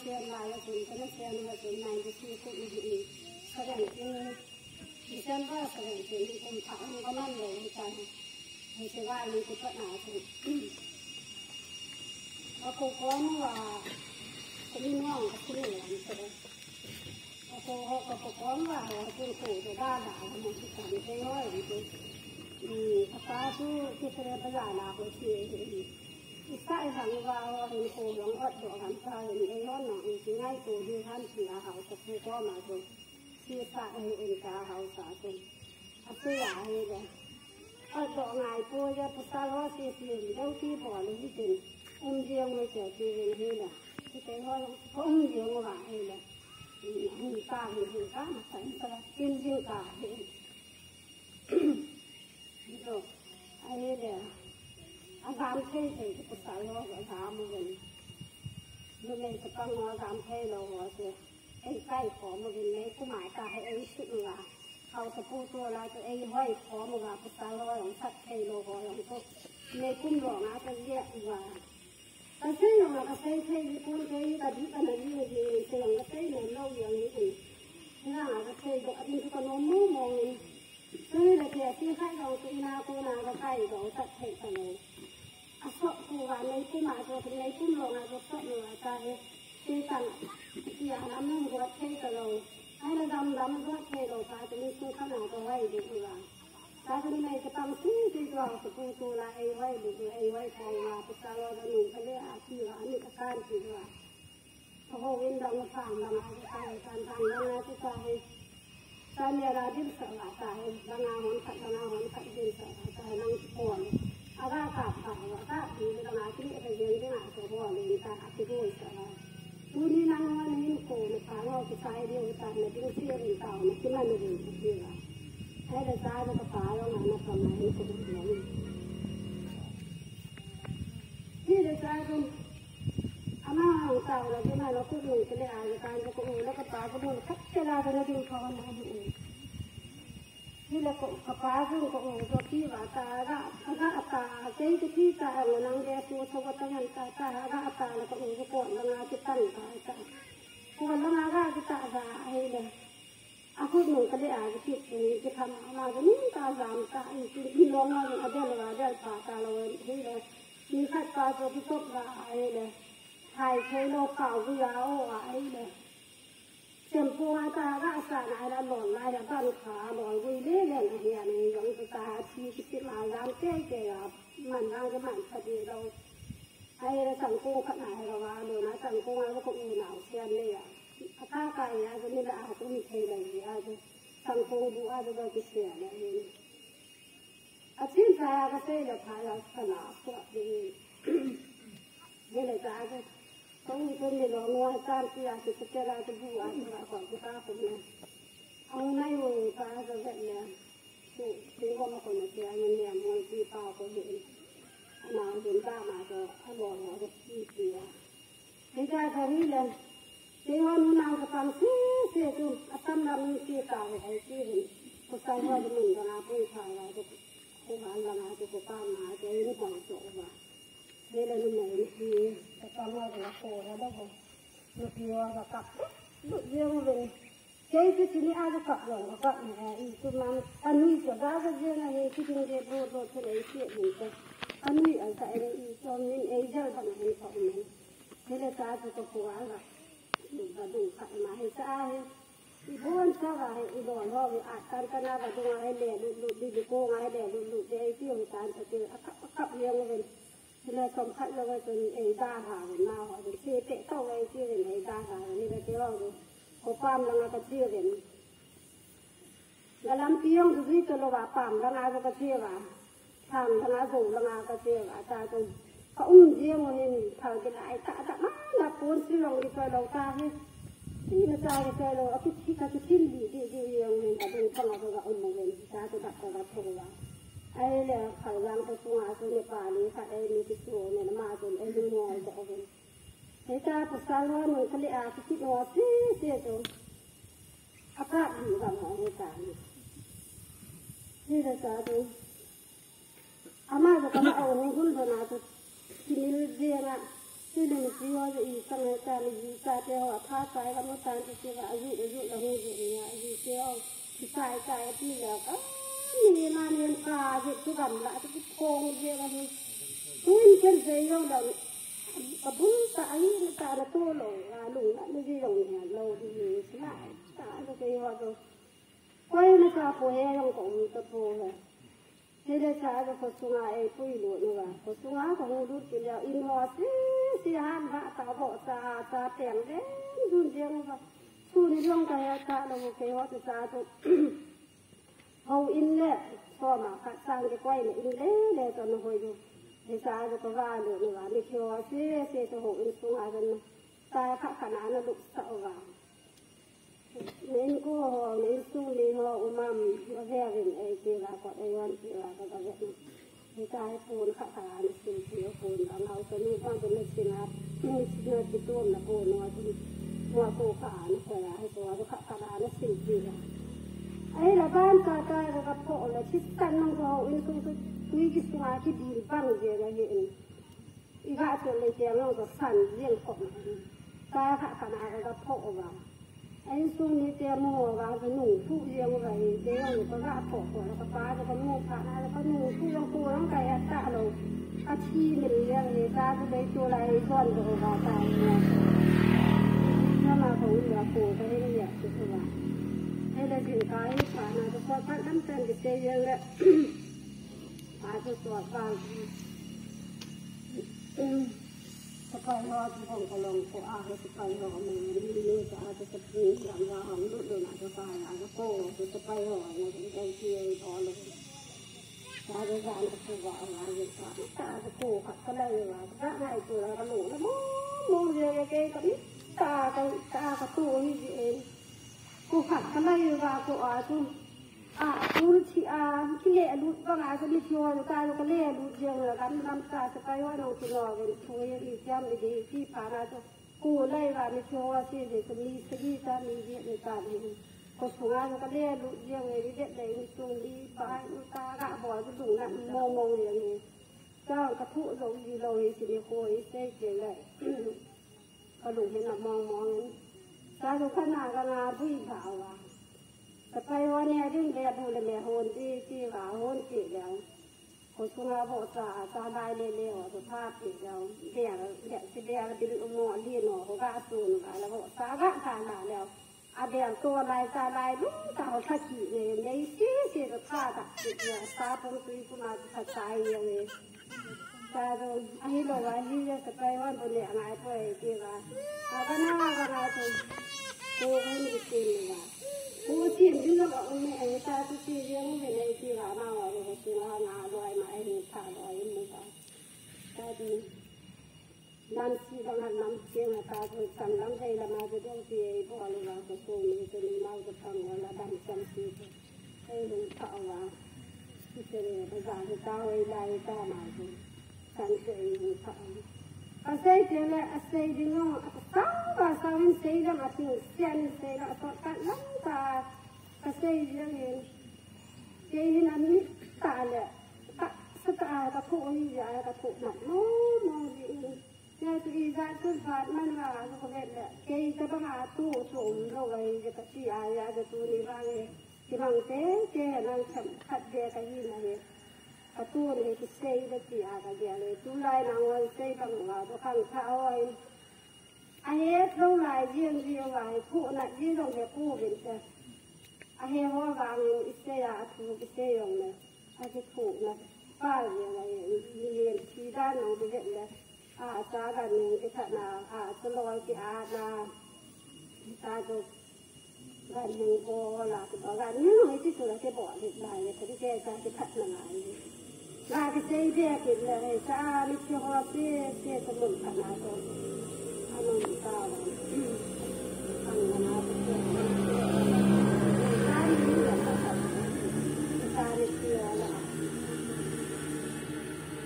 share my lesson, can I share my lesson 92 could be 17 December 17 in town, one Monday, he said, why you could put now. A cook one was the wrong today. A cook one was the Dada, and he can say, oh, the Papa to get a banana with you. Tại rằng vào thành phố đóng ớt độ hắn ta thì cái nó nặng thì ngay từ đi hắn chỉ là hậu tập thể có mà rồi chia sẻ hình cả hậu xã rồi tôi là như vậy ớt độ ngày cô ra ta lo xì xì đâu khi bỏ lên cái tiền riêng mới trở tiền như là cái hoa không riêng mà hay là hình ta hình khác mà phải là tin riêng cả rồi ai để dám thế thì cái tài nó gọi dám một mình lúc này cái con nó dám thế rồi thì cái khó một mình mấy cũng mãi cả hay sự là hậu tập phu tôi lại tôi hơi khó một cái tài nó làm sạch thế rồi làm tốt mấy cũng rõ ngã cái gì và cái thế là cái thế thì cũng thấy là biết là như gì thì cái thế này lâu rồi thì là cái thế gọi đi cái con nó mù mồm tôi là trẻ chưa khai đầu tôi nào cái cây đó sạch thế rồi sợ cô và lấy cái mà rồi lấy cái lồng này rồi sợ người ta cái tặng thì làm nên một cái rồi hay là đâm cái rồi ta thì mình không có nào có hay được rồi ta thì này cái tặng thì rồi thì cô là ai hay được ai hay còn là cái ta rồi mình phải lấy thì là những cái can thì rồi hồ bên đồng phạm là cái can là cái ta này là điểm sợ là ta đang hoàn thành điểm sợ ta đang buồn ra cả ra thì là nói chuyện về cái này của họ lên ta cái đôi sợ tôi đi năng hoa nên cổ nó phá nó cái sai điều ta nó cũng chưa bị tạo nó cái này nó bị gì là hay là sai nó phá nó cầm này nó cũng được thì là sai không ama hàng tạo là cái này nó cũng ngồi cái này cái nó cũng ngồi nó cái phá cũng cắt cái ra nó đi khó nó thì là cũng phá rồi cũng có khi và ta cái khi ta là năng nghe tôi không có tăng ta là cũng có còn là cái tăng ta còn là cái ta và hay là aku mình cái cái cái thằng mà cái ta làm ta cái lo mà ở đây là ta là thế là như khách ta cho cái tốt là hay là hai cái lô cào cái áo ấy là xem qua ta ra sản này là lỏn lại là ban khá lỏn vui lé lên thì này giống ta thì cái mà làm cái mình làm cái mảnh thật gì đâu hay là thằng cô khăn này là vào rồi nói thằng cô nó cũng nào xem đây à ta cái cái như là cũng như thế này thì thằng cô bố ai rồi cái xe này à chính ra cái là phải là phải là cái đây là cái không có gì đâu ngoài tan thì cái ra cái vụ ăn là còn cái ta cũng này ông này rồi ta rồi vậy nè thì con nó còn là cái anh em người đi tao có điện nào đến ta mà rồi ăn bò nó được gì thế ra cái là cái hôm nào cái tăng xe tu tâm làm cái tao cái gì có sao mà mình còn làm cái phải là cái bạn làm cái ta mà cái nó còn chỗ mà đây là mình thì cái con nó là cổ nó đâu rồi được nhiều là cặp được riêng mình cái chuyện ai có cặp rồi nó cặp này tôi mang anh đi cho ra cái riêng này cái chuyện gì đồ cái đấy chuyện mình cái anh đi ở tại đây cho nên ấy giờ thằng này phòng mình thế là ta cho có quá là đủ phải mà hay sao thì buôn sao là hay đồ nó bị cái nào và tôi hay để đi cô ngay để để tiêu tan thì cặp riêng mình thế là trong khách là cái ấy đa hàng nào họ được chia tệ sau này chia đến ấy đa hàng như là cái đó rồi có pam là cái chia đến là làm tiếng thì cho nó vào pam là cái chia vào tham là dùng là cái chia vào ta tôi không riêng nên thời cái lại ta má là cuốn xí lòng đi coi đầu ta hết thì nó ta cái đầu cái xin đi mình ta đừng không là cái ông mình ta tôi đặt vào thùng vào ai là phải làm cái phương án của Nhật Bản này phải ai cái chỗ này nó mà rồi ai đi ngoài đó rồi thế ta phải sao luôn mình cái cái chuyện nó thế rồi áp đặt gì vào mọi người cả thế là sao rồi mà rồi các bạn ông cũng rồi nào thì mình riêng ạ ที่เดินที่ว่าจะอีสังเกตเลยใจเดียวท่าใจก็ไม่ต่างจากที่ว่าอายุเราหูอยู่เนี่ยอายุเดียวที่ใจที่แล้วก็มีมาเรียนปลาเด็กทุกวันละทุกโคงเดียวกันทุกคนเสียงเรากระบุ้งตายตาละตัวหลงหลงไม่ได้หลงเนี่ยเราดีใช่ไหมตาจะไปว่าจะไปนะจ๊ะพอเฮยังคงจะพอเลยที่ได้ใช้จะพอสุงาปุยหลุดเลยว่าพอสุงาของดูกินแล้วอินหัวสิหันพระตาบอกตาเตียงเด้ดูเดียวว่าสู้ในเรื่องการตาเราเคยว่าจะตาจะเอาอินเล่พอมาขัดสร้างจะก้อยเนี่ยอินเล่เลยตอนนั้นหอยดูที่ตาจะก็ว่าเลยว่าไม่เชื่อเสียจะหกอินสุงากันตาขัดขนาดนั้นลุกสาวว่าเน้นก็เน้นสู้เลยหัวอุมามว่าแย่เป็นไอ้เจ้าก็ไอ้วันเจ้าก็แบบนี้ที่ตาให้ปูนขัดขนาดนี้สิ่งที่ปูนเอาเราจะนี่ต้องเป็นเล็กสินะนี่เนื้อติดตัวนะปูนว่าจะหัวโตขาเนี่ยแต่ให้ตัวจะขัดขนาดนี้สิ่งที่ไอ้ละบ้านตาเราก็พอแล้วชิดกันน้องเขาอินสู้คุยกิสมาที่ดีบ้างเจออะไรเห็นอีกอาจจะเลยเจ้าน้องก็สั่นเลี้ยงของตาขัดขนาดเราก็พอว่าไอ้สู้นี่เจ้าโม่ว่าจะหนุ่มผู้เลี้ยงอะไรเจ้าหนูก็ราบปอกแล้วก็ป้าแล้วก็โม่ขาแล้วก็หนุ่มผู้ยังปูน้องไก่อัตตาเราอาชีพเลี้ยงเลยตาจะได้ตัวอะไรก้อนก็ว่าตายเนี่ยถ้ามาของเหลือปูก็ให้เรียกสุดว่าให้ได้ถึงกายผ่านมาจะพอพักน้ำเต็มจะเจยังแหละอาจจะตรวจบางสไปรอที่ห้องกระลงก็อาจจะสไปรอมันนี่จะอาจจะพูดอย่างว่าหอมรุ่นเดินอาจจะไปอาจจะโก้จะสไปรอเนี่ยจะได้เที่ยวพอเลยอาจจะการจะพูดว่าอะไรอย่างเงี้ยตาจะโก้ขัดก็เลยว่าถ้าให้ตัวเรากระโหลกแล้วมองเยอะแกกับนี้ตากระตู้นี่เองกูขัดก็เลยว่ากูกูที่เละรู้บางอาจจะมีชัวร์ตาเราก็เละรู้เยอะเลยกันน้ำตาจะไปว่าน้องจะรอเป็นช่วยอีกย้ำดีที่ผ่านมาจะกูไล่ว่ามีชัวร์ที่จะมีสกีจะมีเยอะในการเองก็ชัวร์เราก็เละรู้เยอะเลยเด็ดเลยมีตรงนี้ปลายตากระบอกจะดูนั่นมองอย่างนี้เจ้ากระทุ้ลงยีโรยสิริโคยเซ่เกลเลยก็ดูเห็นมองตาดูขนาดกระนาผู้หญิงขาวว่าแต่ไปวันนี้ดึงแดดดูเลยแม่โหนที่ว่าโหนจีแล้วคนสุราบอกตาได้เร็วสุภาพจีแล้วเดี๋ยวจะเดี๋ยวเป็นอุโมงค์ที่หนอเขาก็สูนแล้วบอกตาก็ทานมาแล้วอาเดี๋ยวตัวลายตาลายลุ้งตาทักจีเลยในที่ก็ฆ่าตัดจีเนี่ยตาผมคุยกุมาทัดใจเลยตาดูอันนี้บอกว่าที่จะไปวันบนเนี่ยงายไปจีว่าก็น่าก็น่าตัวกูไม่มีตีนเลยว่ากูที่ยืนก็บอกแม่ตาทุกทีเรื่องไม่ได้ที่ว่ามาว่าเราที่ว่านาลอยมาไอ้นี่ขาลอยมือตาดีนั่นที่บางหันน้ำเชี่ยงตาตัวสั่งน้ำใจละมาจะต้องเสียพอเลยว่าจะโกงจะมีเมาจะทำแล้วดันจำซีไอ้ลูกเขาว่าที่เจอภาษาที่ตาไว้ได้ตามาคือสั่งเจอลูกเขาอาศัยเจอแล้วอาศัยดีน้องตั้งภาษาวินเซย์แล้วมาถึงเสียนเซย์แล้วก็ตัดน้ำตาอาศัยเรื่องนี้เจอนั้นนี่ตาเลยสตาก็ถูกนี่ยาก็ถูกหนักมองดีเนี่ยที่จะขึ้นผ่านมันว่าก็แบบเนี่ยเจอจะต้องหาตู้ส่งเราไว้จะที่อายาจะตู้นี้บ้างเลยที่บางเจนั่งขัดเดียกันยี่นะเนี่ยประตูนี่ที่เซย์ได้ที่อากันเดียเลยตู้ไล่นางวันเซย์บางว่าตัวข้างเท้าไอ้ไอ้เฮ็ดตู้ไล่ยืนไว้ผู้น่ะยืนตรงเนี้ยผู้เป็นแต่ไอ้เฮ็ดว่าบางอิสเยาถูกอิสเยองเลยไอ้ที่ถูกนะป้าเรียนอะไรเรียนที่ด้านน้องไปเห็นเลยจ้ากันหนึ่งที่ขนาดจะลอยที่นาตาจะกันหนึ่งก็หลับต่อกันนี่ไม่ที่สุดจะบอกเด็กได้เลยที่แกจะขัดหนังไงลาที่เจ๊เจ๊กินเลยจ้าไม่เชื่อว่าเจ๊สมุนขนาดตัวอันนั้นตาอันนั้นนะตาดีเลยตาไม่เชื่อละ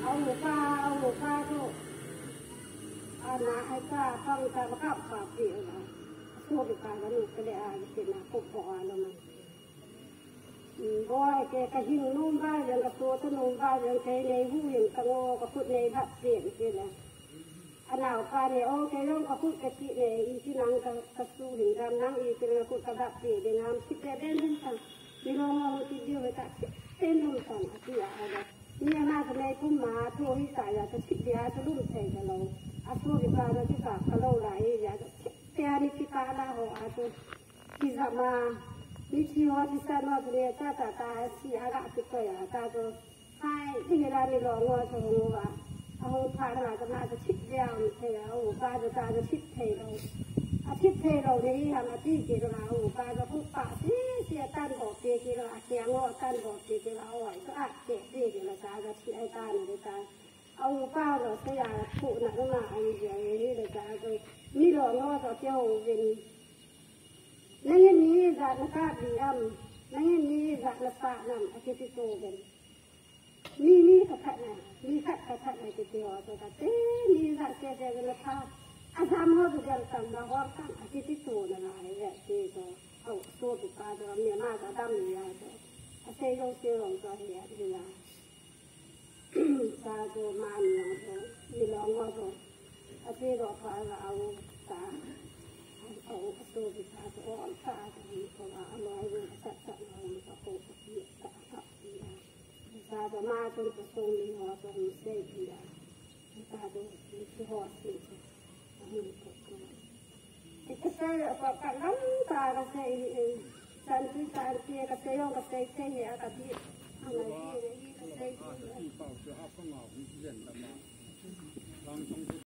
เอาหมูปลาก็อันนั้นให้ตาฟังตาประกับปากเดียวนะพูดกันแล้วนี่ก็ได้เป็นนะปกป้องเรามันบ่อยแกกระหิ้งนุ่มบ้าอย่างกับตัวนุ่มบ้าอย่างใจในหูอย่างกระโงกระพุดในทับเสียนใช่ไหม อันเอาการเนี่ยโอเคเรื่องกระพุ้กระจิเนี่ยอีที่นั่งกระสู้ถึงทำนั่งอีที่เราพูดกระดับเปลี่ยนน้ำคิดแต่เด่นทั้งทั้งมีลงมาคิดเดียวไปแต่เต้นลงก่อนที่อะไรนี่น่าจะในพุ่มมาทั่วที่สายอยากจะคิดเดียวจะรุ่มใส่กับเราอาทั่วที่การเราที่ปากกระโดดไหลอยากจะแต่นี่ที่การเราอาจจะที่จะมานี่ที่ว่าที่สานอเรียจ้าตาสีอากาศที่เกิดตาจะให้ที่เวลาในหลงว่าจะรู้ว่าเอาพาหลานจะมาจะชิดเดียวเทเอาปลาจะชิดเทเราอาทิตย์เทเราเนี่ยทำอาทิตย์เกี่ยวกับปลาจะพูดปะเสียตันบอกเกี่ยวกับเสียงว่าตันบอกเกี่ยวกับเอาไว้ก็อาจเกี่ยวกับเกี่ยวกับจะชิดไอ้ตันเลยตาเอาป้าเราเสียผูกหนักหนาอย่างนี้เลยตาจะมีหลงว่าจะเที่ยวเป็นในนี้จะนักการดีอ่ำในนี้จะนักปะนำอาทิตย์ที่โตเป็นนี่กระทะน่ะนี่กระทะไหนจะเดียวจะกระเต้นี่จะเจอกันละค่ะอาจารย์เขาจะจัดสรรมาว่าตั้งอาทิตย์ที่โตนั่นแหละเนี่ยที่จะเอาตัวติดตาจะมีมากจะดำมีอะไรจะอาศัยเราเชื่อของตัวเหี้ยที่ละตาจะมาเนี่ยจะมีลองว่าจะอาศัยเราพาเราตาเอาตัวติดตาจะอ่อนตาจะมีคนอร่อยเลยสัตว์เราจะโตที่ตาทับที่ตาจะมาจนจะทรงมีหัวทรงเสียที่ละตาจะมีหัวเสียก็ใช่แบบกันน้ำตาก็ใช่สันติสันติก็ใช่ยองก็ใช่ใช่เนี่ยก็ที่อะไรที่ก็ใช่ที่